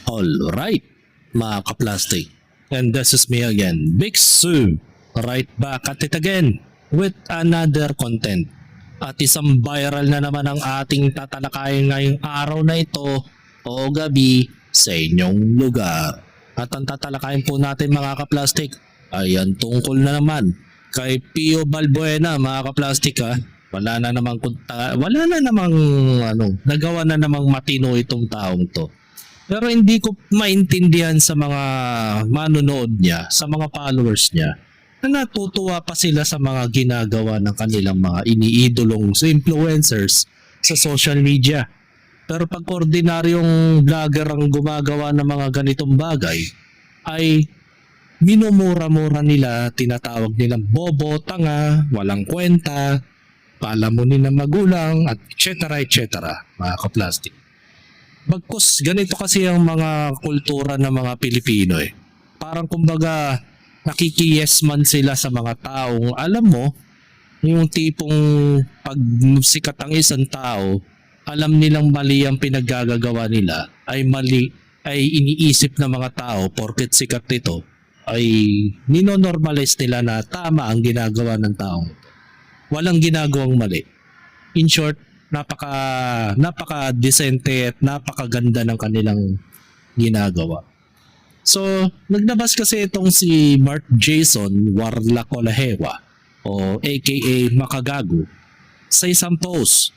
Alright, mga kaplastic. And this is me again, Big Sue. Right back at it again with another content. At isang viral na naman ang ating tatalakayin ngayong araw na ito o gabi sa inyong lugar. At ang tatalakayin po natin mga kaplastic ay ang tungkol na naman kay Pio Balbuena mga kaplastic ha. Wala na namang nagawa na namang matino itong taong to. Pero hindi ko maintindihan sa mga manonood niya, sa mga followers niya, na natutuwa pa sila sa mga ginagawa ng kanilang mga iniidolong influencers sa social media. Pero pag ordinaryong vlogger ang gumagawa ng mga ganitong bagay, ay minumura-mura nila, tinatawag nilang bobo, tanga, walang kwenta, palamunin ng magulang, at etc. mga kaplastic. Bagkus, ganito kasi ang mga kultura ng mga Pilipino eh. Parang kumbaga nakikiyesman sila sa mga taong alam mo, yung tipong pag sikat ang isang tao, alam nilang mali ang pinaggagawa nila, ay mali, ay iniisip ng mga tao porket sikat ito, ay ninonormalize nila na tama ang ginagawa ng tao. Walang ginagawang mali. In short, napaka decente at napakaganda ng kanilang ginagawa. So, naglabas kasi itong si Mark Jason Warlacolahewa o aka Makagago sa isang post.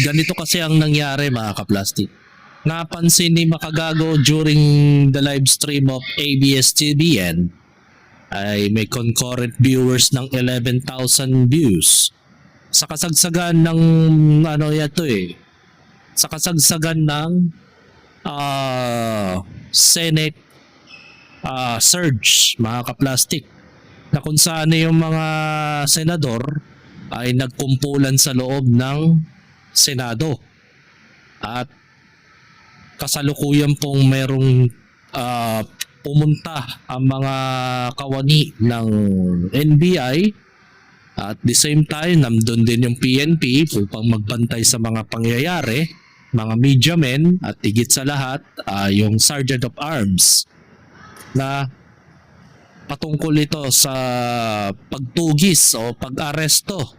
Ganito kasi ang nangyari mga kaplastic. Napansin ni Makagago during the live stream of ABS-CBN ay may concurrent viewers ng 11,000 views. Sa kasagsagan ng sa kasagsagan ng Senate surge mga kaplastik, na kung saan yung mga senador ay nagkumpulan sa loob ng Senado at kasalukuyan pong merong pumunta ang mga kawani ng NBI. At the same time, nandun din yung PNP upang magbantay sa mga pangyayari, mga media men, at higit sa lahat, yung Sergeant of Arms na patungkol ito sa pagtugis o pag-aresto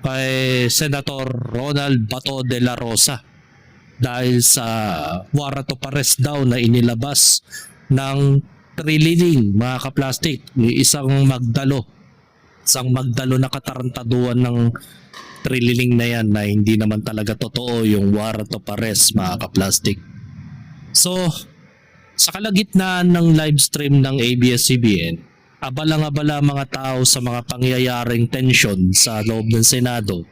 kay Senator Ronald Bato de la Rosa dahil sa warrant of arrest daw na inilabas ng trililing mga kaplastik, isang magdalo na katarantaduan ng trililing na yan na hindi naman talaga totoo yung warrant of arrest mga kaplastik. So, sa kalagitnaan ng live stream ng ABS-CBN, abala-abala mga tao sa mga pangyayaring tensyon sa loob ng Senado.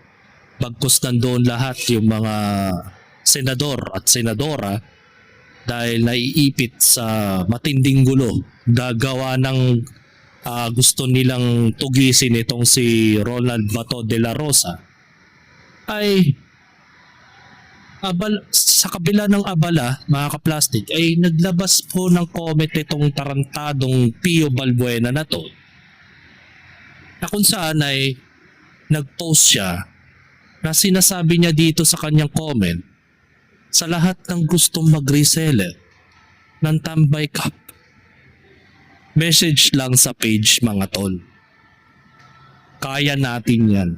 Bagkus nandoon lahat yung mga senador at senadora dahil naiipit sa matinding gulo, gagawa ng gusto nilang tugisin itong si Ronald Bato de la Rosa, ay sa kabila ng abala mga kaplastic ay naglabas po ng comment itong tarantadong Pio Balbuena na to, na kung saan ay nagpost siya na sinasabi niya dito sa kanyang comment, sa lahat ng gustong mag-reseller ng Tambay Cup, message lang sa page mga tol. Kaya natin yan.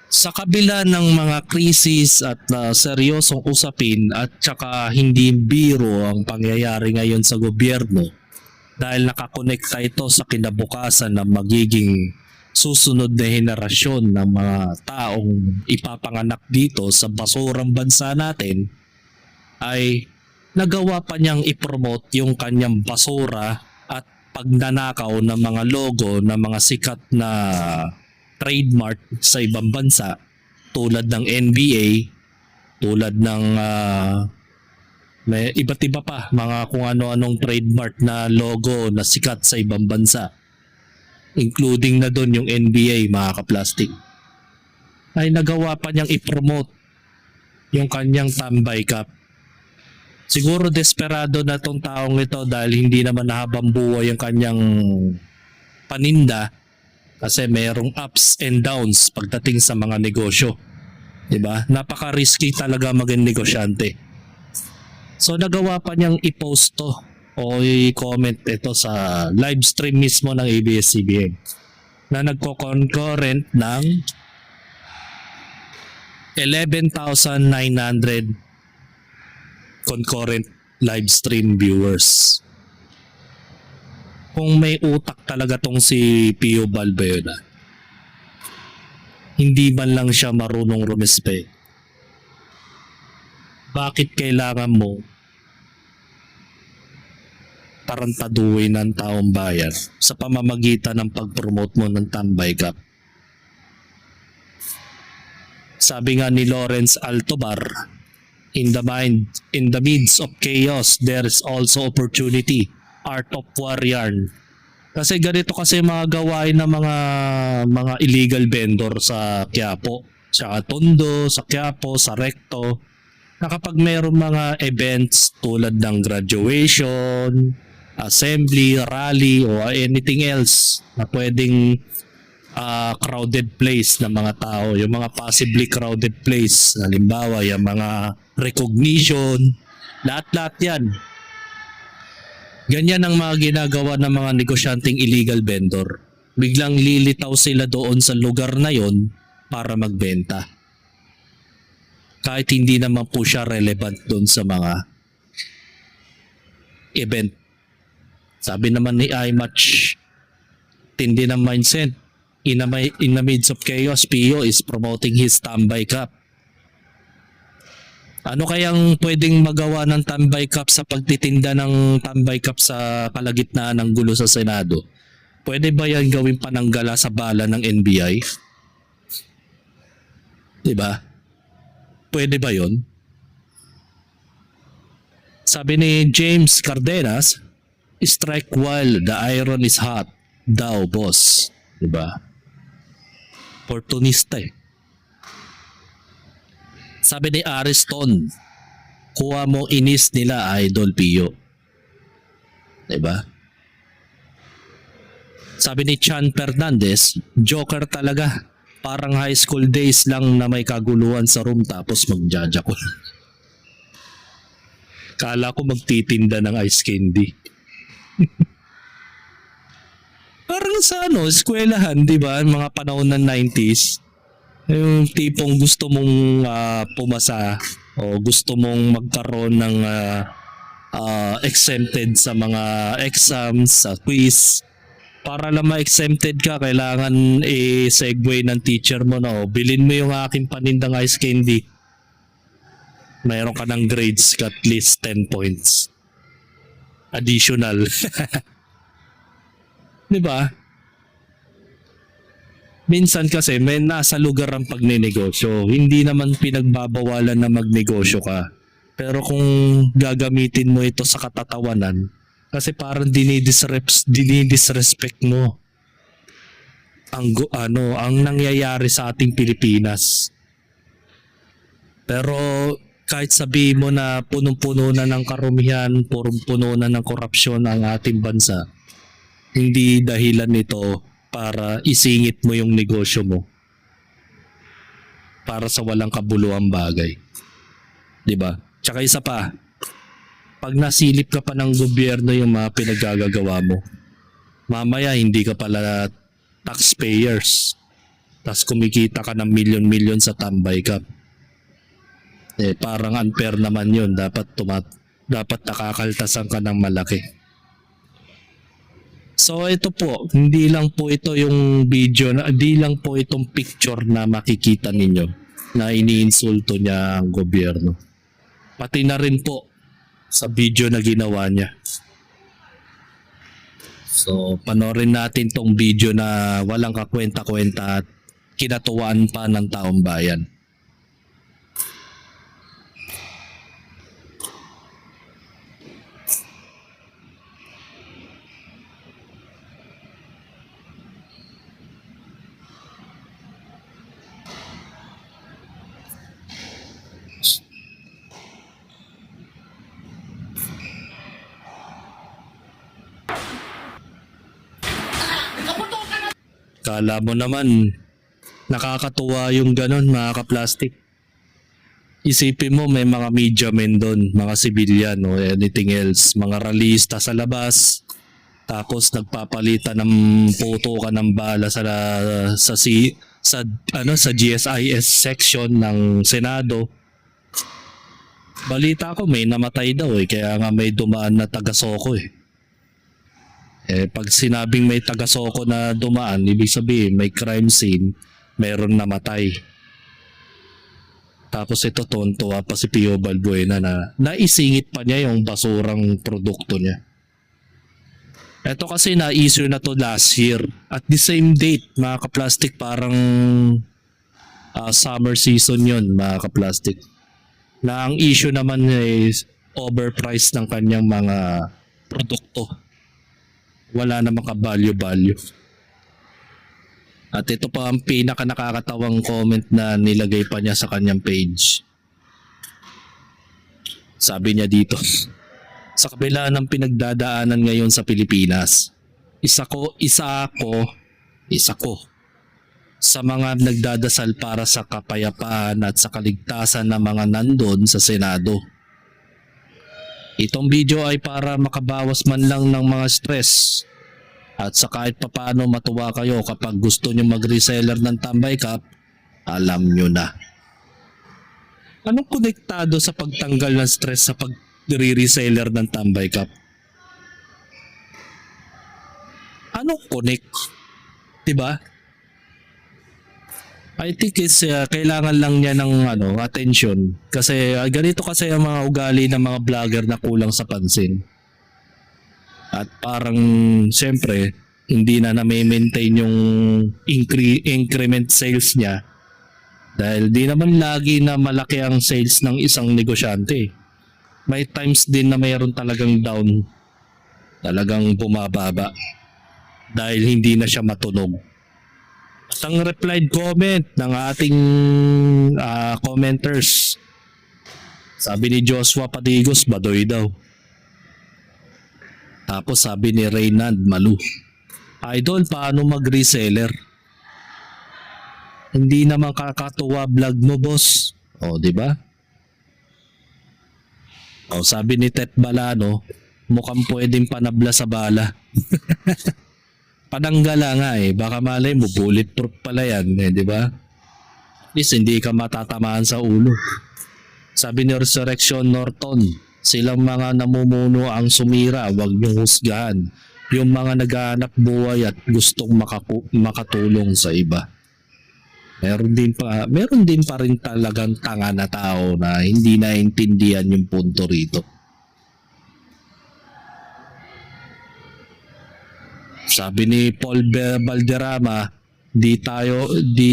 Sa kabila ng mga krisis at seryosong usapin at saka hindi biro ang pangyayari ngayon sa gobyerno dahil nakakonekta ito sa kinabukasan ng magiging susunod na henerasyon ng mga taong ipapanganak dito sa basurang bansa natin, ay nagawa pa niyang ipromote yung kanyang basura at pagnanakaw ng mga logo ng mga sikat na trademark sa ibang bansa tulad ng NBA, tulad ng may iba't iba pa mga kung ano-anong trademark na logo na sikat sa ibang bansa, including na doon yung NBA mga kaplastic, ay nagawa pa niyang ipromote yung kanyang Tambay Cup. Siguro desperado na tong taong ito dahil hindi naman nahabang buhay yung kanyang paninda kasi merong ups and downs pagdating sa mga negosyo. Diba? Napaka-risky talaga maging negosyante. So nagawa pa niyang i-post to o i-comment ito sa live stream mismo ng ABS-CBN na nagko-concurrent ng 11,900 concurrent live stream viewers. Kung may utak talaga tong si Pio Balbuena, hindi man lang siya marunong rumespe. Bakit kailangan mo tarantaduhin ng taong bayan sa pamamagitan ng pag-promote mo ng Tambay Cup? Sabi nga ni Lawrence Altobar, in the midst of chaos, there is also opportunity. Art of war yarn. Kasi ganito kasi mga gawain ng mga illegal vendor sa Quiapo, sa Tondo, sa Quiapo, sa Recto, na kapag mayroong mga events tulad ng graduation, assembly, rally, o anything else na pwedeng crowded place ng mga tao, yung mga possibly crowded place, halimbawa yung mga recognition, lahat-lahat yan. Ganyan ang mga ginagawa ng mga negosyanteng illegal vendor. Biglang lilitaw sila doon sa lugar na yon para magbenta. Kahit hindi naman po siya relevant doon sa mga event. Sabi naman ni iMatch, tindi ng mindset. In the midst of chaos, Pio is promoting his Tambay Cup. Ano kayang pwedeng magawa ng Tambay Cup sa pagtitinda ng Tambay Cup sa kalagitnaan ng gulo sa Senado? Pwede ba yan gawing pananggala sa bala ng NBI? Diba? Pwede ba yon? Sabi ni James Cardenas, strike while the iron is hot daw, boss. Diba? Opportunista eh. Sabi ni Ariston, kuha mo inis nila, Idol Pio. Diba? Sabi ni Chan Fernandez, joker talaga. Parang high school days lang na may kaguluhan sa room tapos magjajakol. Kala ko magtitinda ng ice candy. Parang sa eskwelahan, di ba? Mga panahon ng 90s. Yung tipong gusto mong pumasa o gusto mong magkaroon ng exempted sa mga exams, sa quiz. Para lang ma-exempted ka, kailangan i-segue ng teacher mo na, bilhin mo yung aking panindang ice candy. Mayroon ka ng grades ka at least 10 points. Additional. Di ba? Minsan kasi may nasa lugar ang pagninegosyo. Hindi naman pinagbabawalan na magnegosyo ka. Pero kung gagamitin mo ito sa katatawanan, kasi parang dinidisrespect mo ang nangyayari sa ating Pilipinas. Pero kahit sabihin mo na punong-puno na ng karumihan, punong-puno na ng korupsyon ang ating bansa, hindi dahilan nito para isingit mo yung negosyo mo para sa walang kabuluhang bagay. 'Di ba? Tsaka isa pa, pag nasilip ka pa ng gobyerno yung mga pinaggagawa mo, mamaya hindi ka pala taxpayers. Tapos kumikita ka ng milyon-milyon sa Tambay Cup. Parang unfair naman yun. Dapat nakakaltasan ka ng malaki. So ito po, hindi lang po ito yung video, hindi lang po itong picture na makikita ninyo na iniinsulto niya ang gobyerno. Pati na rin po sa video na ginawa niya. So panoorin natin tong video na walang kakwenta-kwenta at kinatuwaan pa ng taong bayan. Kala mo naman nakakatuwa yung ganon, mga ka-plastic. Isipin mo may mga media men doon, mga civilian o anything else, mga ralista sa labas. Tapos nagpapalitan ng puto ka ng bala sa GSIS section ng Senado. Balita ko may namatay daw kaya nga may dumaan na taga-Soko eh. Pag sinabing may taga-Soko na dumaan, ibig sabihin may crime scene, mayroon namatay. Tapos ito tuwa pa si Pio Balbuena na naisingit pa niya yung basurang produkto niya. Ito kasi na-issue na to last year. At the same date, mga kaplastik, parang summer season yun, mga kaplastik. Na ang issue naman is overpriced ng kanyang mga produkto. Wala namang ka-value. At ito pa ang pinaka nakakatawang comment na nilagay pa niya sa kanyang page. Sabi niya dito, sa kabila ng pinagdadaanan ngayon sa Pilipinas, isa ko sa mga nagdadasal para sa kapayapaan at sa kaligtasan ng mga nandun sa Senado. Itong video ay para makabawas man lang ng mga stress at sa kahit papaano matuwa kayo kapag gusto nyo mag-reseller ng Tambay Cup, alam nyo na. Anong konektado sa pagtanggal ng stress sa pag-reseller ng Tambay Cup? Anong connect? Diba? I think kailangan lang niya ng attention kasi ganito kasi ang mga ugali ng mga vlogger na kulang sa pansin. At parang siyempre hindi na na-maintain yung increment sales niya dahil di naman lagi na malaki ang sales ng isang negosyante. May times din na mayroon talagang down, talagang bumababa dahil hindi na siya matunog. At ang replied comment ng ating commenters, sabi ni Joshua Padigos, badoy daw. Tapos sabi ni Reynald Malu, Idol, paano mag-reseller? Hindi naman kakatuwa vlog mo, boss. O, di ba? O, sabi ni Tet Balano, mukhang pwedeng panabla sa bala. Pananggala nga baka malay mo bulletproof pala yan di ba? At least hindi ka matatamaan sa ulo. Sabi ni Resurrection Norton, silang mga namumuno ang sumira, wag niyong husgahan. Yung mga naghahanap buhay at gustong makatulong sa iba. Meron din pa rin talagang tanga na tao na hindi naintindihan yung punto rito. Sabi ni Paul Valderrama, di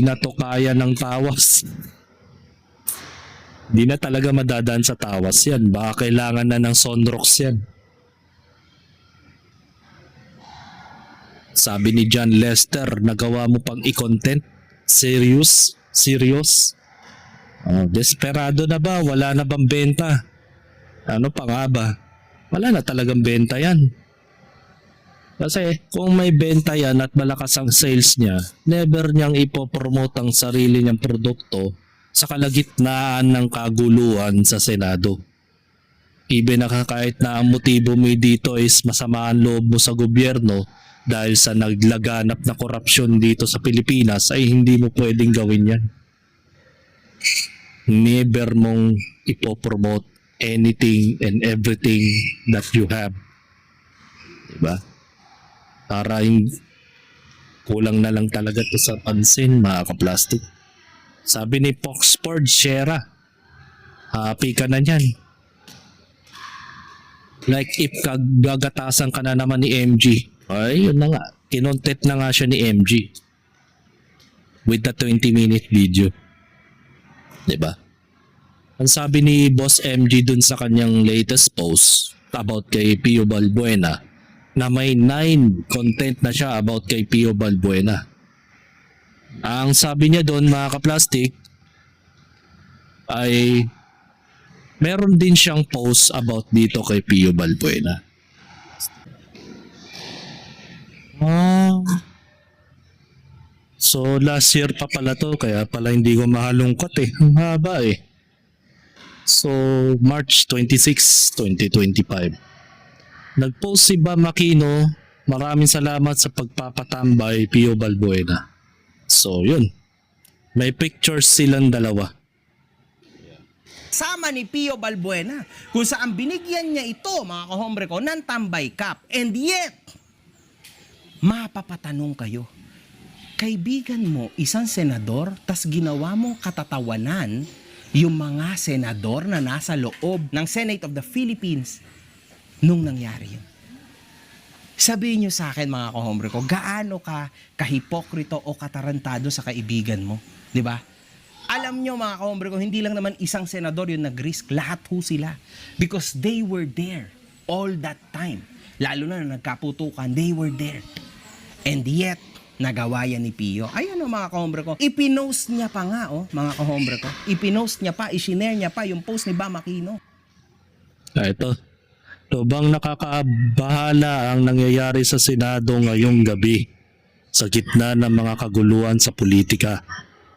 na to kaya ng tawas. Di na talaga madadaan sa tawas yan. Baka kailangan na ng Sonrox yan. Sabi ni John Lester, nagawa mo pang i-content? Serious? Desperado na ba? Wala na bang benta? Ano pa nga ba? Wala na talagang benta yan. Kasi kung may benta yan at malakas ang sales niya, never niyang ipopromote ang sarili niyang produkto sa kalagitnaan ng kaguluhan sa Senado. Even na kahit na ang motibo mo dito is masama ang loob mo sa gobyerno dahil sa naglaganap na korupsyon dito sa Pilipinas, ay hindi mo pwedeng gawin yan. Never mong ipopromote anything and everything that you have. Diba? Para kulang na lang talaga to sa pansin, mga kaplastik. Sabi ni Foxford Shera, happy ka na yan. Like if gagatasan ka na naman ni MG. Ay, yun na nga. Kinontent na nga siya ni MG. With the 20-minute video. Diba? Ang sabi ni Boss MG dun sa kanyang latest post about kay Pio Balbuena, na may 9 content na siya about kay Pio Balbuena. Ang sabi niya doon, mga kaplastik, ay meron din siyang post about dito kay Pio Balbuena. So last year pa pala to, kaya pala hindi ko mahalungkot Ang haba So, March 26, 2025. Nag-post si Bam Aquino, maraming salamat sa pagpapatambay, Pio Balbuena. So, yun. May pictures silang dalawa. Sama ni Pio Balbuena kung saan binigyan niya ito, mga kahombre ko, ng tambay cup. And yet, mapapatanong kayo, kaibigan mo isang senador, tas ginawa mo katatawanan yung mga senador na nasa loob ng Senate of the Philippines nung nangyari yun. Sabihin nyo sa akin, mga kahombre ko, gaano ka kahipokrito o katarantado sa kaibigan mo? 'Di ba? Alam nyo, mga kahombre ko, hindi lang naman isang senador yung nag-risk. Lahat ho sila. Because they were there all that time. Lalo na nagkaputukan, they were there. And yet, nagawa yan ni Pio. Ayun o, mga kahombre ko. Ipinost niya pa nga, mga kahombre ko. Ipinost niya pa, isinare niya pa yung post ni Bam Aquino. Ito. Ito bang nakakabahala ang nangyayari sa Senado ngayong gabi sa gitna ng mga kaguluhan sa politika?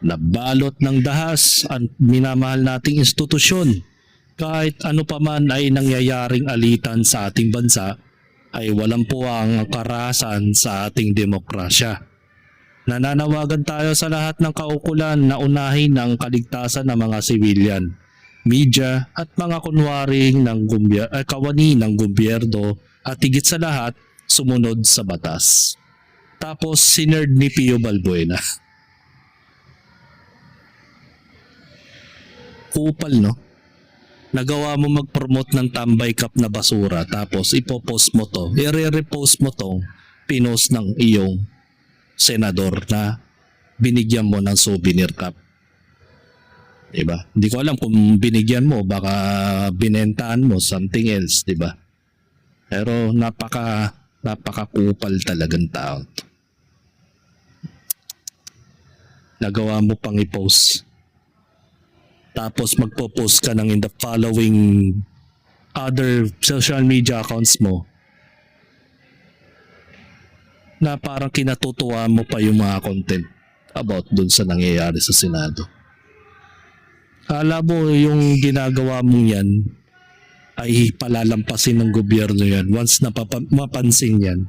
Nabalot ng dahas ang minamahal nating institusyon. Kahit ano pa man ay nangyayaring alitan sa ating bansa, ay walang puwang karahasan sa ating demokrasya. Nananawagan tayo sa lahat ng kaukulan na unahin ang kaligtasan ng mga sibilyan, media at mga kunwaring ng kawani ng gobyerno at higit sa lahat, sumunod sa batas. Tapos sinerd ni Pio Balbuena. Kupal, no? Nagawa mo mag-promote ng tambay cup na basura tapos ipopost mo to, i-repost mo to, pinost ng iyong senador na binigyan mo ng souvenir cup. Diba? Hindi ko alam kung binigyan mo, baka binentaan mo something else, diba? Pero napaka-kupal talagang tao. Nagawa mo pang i-post. Tapos magpo-post ka ng in the following other social media accounts mo na parang kinatutuwa mo pa yung mga content about dun sa nangyayari sa Senado. Kala mo yung ginagawa mong yan ay palalampasin ng gobyerno yan once na mapansin yan.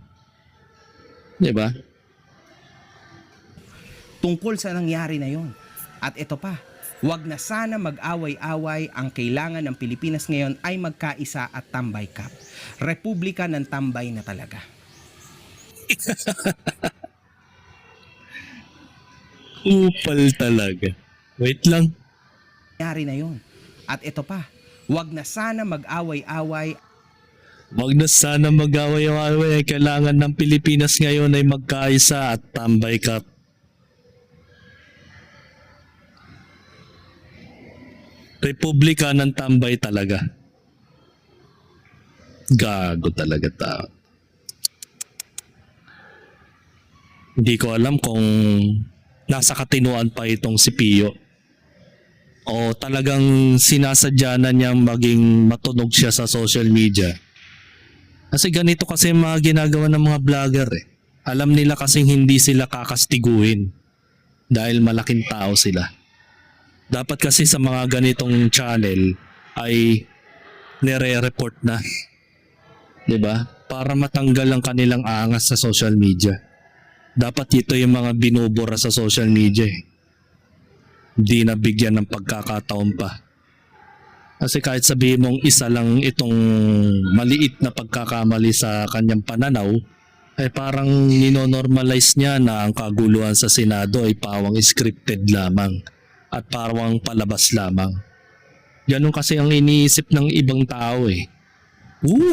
Diba? Tungkol sa nangyari na yon. At ito pa, wag na sana mag-away-away, ang kailangan ng Pilipinas ngayon ay magkaisa at tambay cup. Republika ng tambay na talaga. Upal talaga. Wait lang. Nangyari na yon. At ito pa, wag na sana mag-away-away. Wag na sana mag-away-away. Kailangan ng Pilipinas ngayon ay magkaisa at tambay cup. Republika ng tambay talaga. Gago talaga tao. Hindi ko alam kung nasa katinuan pa itong si Pio o talagang sinasadya na niyang maging matunog siya sa social media. Kasi ganito kasi mga ginagawa ng mga vlogger eh. Alam nila kasing hindi sila kakastiguhin dahil malaking tao sila. Dapat kasi sa mga ganitong channel ay nire-report na. 'Di ba? Para matanggal ang kanilang angas sa social media. Dapat ito yung mga binubura sa social media eh. Hindi nabigyan ng pagkakataon pa. Kasi kahit sabihin mong isa lang itong maliit na pagkakamali sa kanyang pananaw, ay parang ninonormalize niya na ang kaguluhan sa Senado ay pawang scripted lamang at parang palabas lamang. Ganun kasi ang iniisip ng ibang tao eh.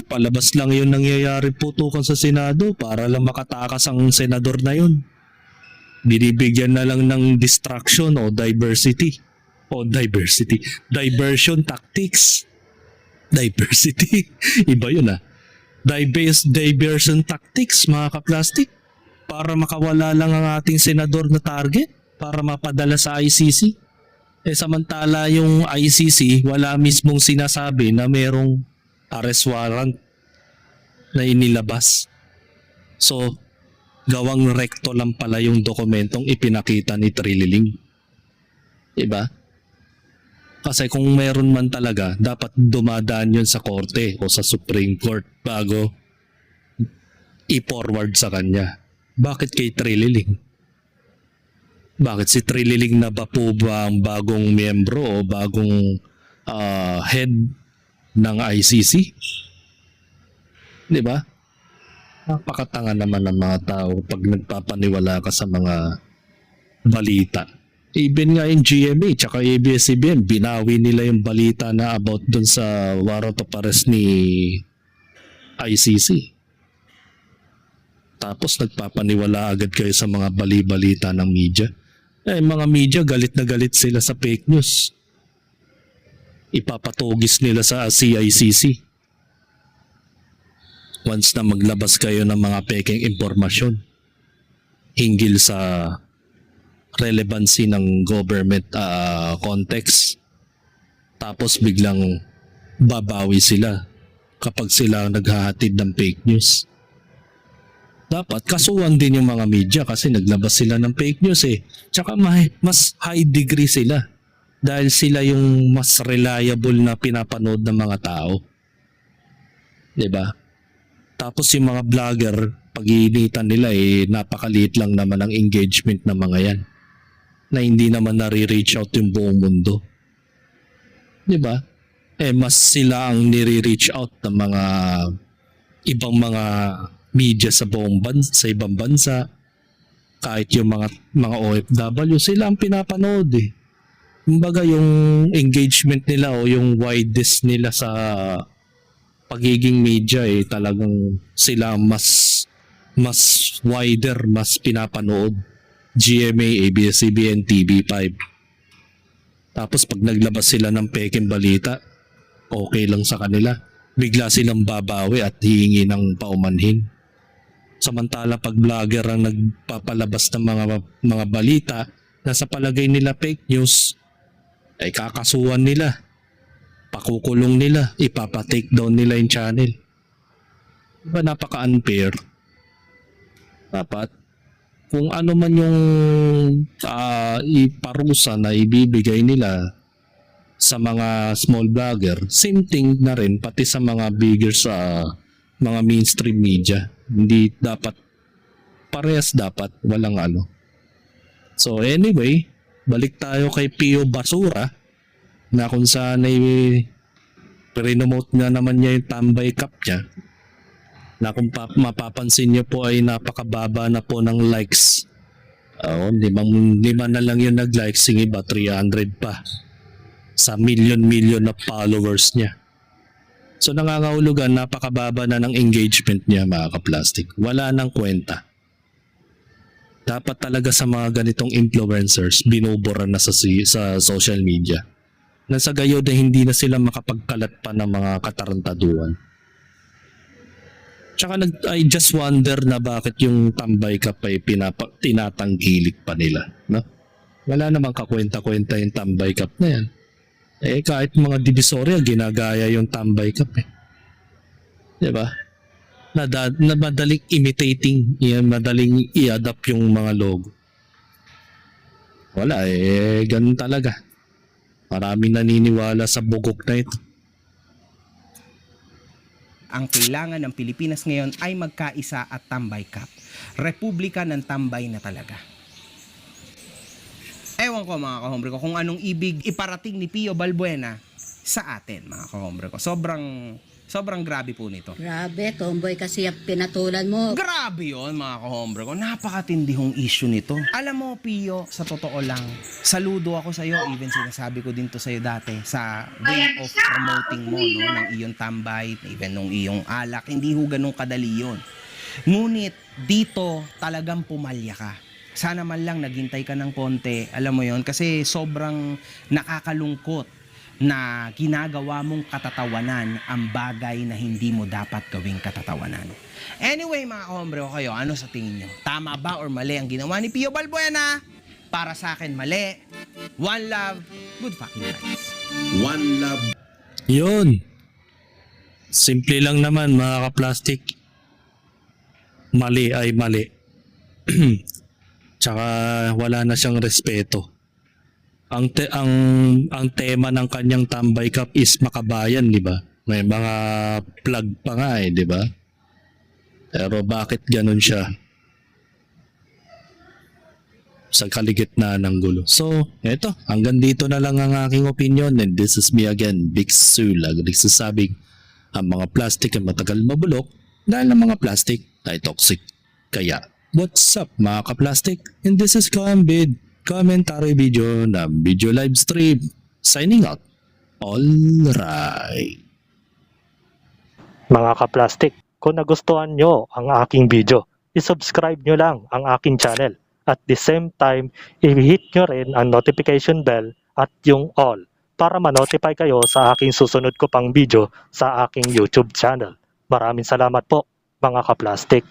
Palabas lang yun nangyayari putukan sa Senado para lang makatakas ang senador na yun. Binibigyan na lang ng distraction o diversion tactics. Diversity. Iba yun ah. Diversion tactics, mga kaplastik. Para makawala lang ang ating senador na target. Para mapadala sa ICC. Samantala yung ICC, wala mismong sinasabi na merong arrest warrant na inilabas. So, gawang rekto lang pala yung dokumentong ipinakita ni Trililing. Diba? Kasi kung meron man talaga, dapat dumadaan yun sa korte o sa Supreme Court bago i-forward sa kanya. Bakit kay Trililing? Bakit si Trililing na ba po ba ang bagong miyembro o bagong head ng ICC? Di ba? Napakatanga naman ng mga tao pag nagpapaniwala ka sa mga balita. Even nga yung GMA tsaka ABS-CBN, binawi nila yung balita na about dun sa warrant of arrest ni ICC. Tapos nagpapaniwala agad kayo sa mga bali-balita ng media. Mga media, galit na galit sila sa fake news. Ipapatugis nila sa CICC. Once na maglabas kayo ng mga peking impormasyon hinggil sa relevancy ng government context, tapos biglang babawi sila kapag sila naghahatid ng fake news. Dapat kasuhan din yung mga media kasi naglabas sila ng fake news eh. Tsaka mas high degree sila dahil sila yung mas reliable na pinapanood ng mga tao. 'Di ba? Tapos yung mga vlogger, pag-iinitan nila napakaliit lang naman ang engagement ng mga yan. Na hindi naman nare-reach out yung buong mundo. 'Di ba? Mas sila ang nire-reach out ng mga ibang mga media sa sa ibang bansa. Kahit yung mga OFW, sila ang pinapanood eh. Kumbaga yung engagement nila o yung widest nila sa pagiging media talagang sila mas wider, mas pinapanood. GMA, ABS-CBN, TV5. Tapos pag naglabas sila ng peking balita, okay lang sa kanila. Bigla silang babawi at hihingi ng paumanhin. Samantala pag vlogger ang nagpapalabas ng mga balita na sa palagay nila fake news, ay kakasuhan nila, pakukulong nila, ipapa-take down nila yung channel. Diba napaka-unfair? Dapat kung ano man yung iparusa na ibibigay nila sa mga small vlogger, same thing na rin pati sa mga bigger sa mga mainstream media. Hindi dapat parehas, dapat walang ano. So anyway, balik tayo kay Pio Basura na kung saan ay pre-promote nga naman niya yung Tambay Cup niya, na kung mapapansin niyo po ay napakababa na po ng likes. Lima na lang yung nag-likes, yung iba 300 pa sa million na followers niya. So nangangahulugan, napakababa na ng engagement niya, mga ka-plastic. Wala nang kwenta. Dapat talaga sa mga ganitong influencers, binubura na sa social media. Na sa gayon na hindi na sila makapagkalat pa ng mga katarantaduhan. Tsaka I just wonder na bakit yung Tambay Cup ay tinatanggilik pa nila. No? Wala namang kakwenta-kwenta yung Tambay Cup na yan. Kahit mga divisoria, ginagaya yung Tambay Cup eh. Diba? Na madaling imitating, madaling i-adapt yung mga logo. Wala ganun talaga. Maraming naniniwala sa bugok na ito. Ang kailangan ng Pilipinas ngayon ay magkaisa at Tambay Cup. Republika ng tambay na talaga. Ewan ko mga kahombre ko kung anong ibig iparating ni Pio Balbuena sa atin mga kahombre ko. Sobrang grabe po nito. Grabe, tomboy kasi yung pinatulan mo. Grabe yon mga kahombre ko. Napakatindihong issue nito. Alam mo Pio, sa totoo lang, saludo ako sa iyo. Even sinasabi ko din to sa iyo dati sa way of promoting mo ng iyong tambay, even nung iyong alak. Hindi ho ganun kadali yun. Ngunit dito talagang pumalya ka. Sana man lang naghintay ka ng konti, alam mo yon, kasi sobrang nakakalungkot na ginagawa mong katatawanan ang bagay na hindi mo dapat gawing katatawanan. Anyway mga kahombre ko kayo, ano sa tingin nyo? Tama ba or mali ang ginawa ni Pio Balbuena? Para sa akin mali. One love, good fucking vibes. One love. Yun. Simple lang naman mga ka-plastic. Mali ay mali. Tsaka wala na siyang respeto. ang tema ng kanyang tambay cup is makabayan, di ba? May mga plug pa nga eh, di ba? Pero bakit ganun siya? Sa kaligitnaan ng gulo. So, eto, hanggang dito na lang ang aking opinion, and this is me again, Big Sulag, nagsasabing ang mga plastic ay matagal mabulok dahil ang mga plastic ay toxic. Kaya, what's up mga ka-plastic? And this is Kambid, commentary video na video live stream. Signing out. Alright. Mga ka-plastic, kung nagustuhan nyo ang aking video, isubscribe nyo lang ang aking channel. At the same time, i-hit nyo rin ang notification bell at yung all para ma-notify kayo sa aking susunod ko pang video sa aking YouTube channel. Maraming salamat po mga ka-plastic.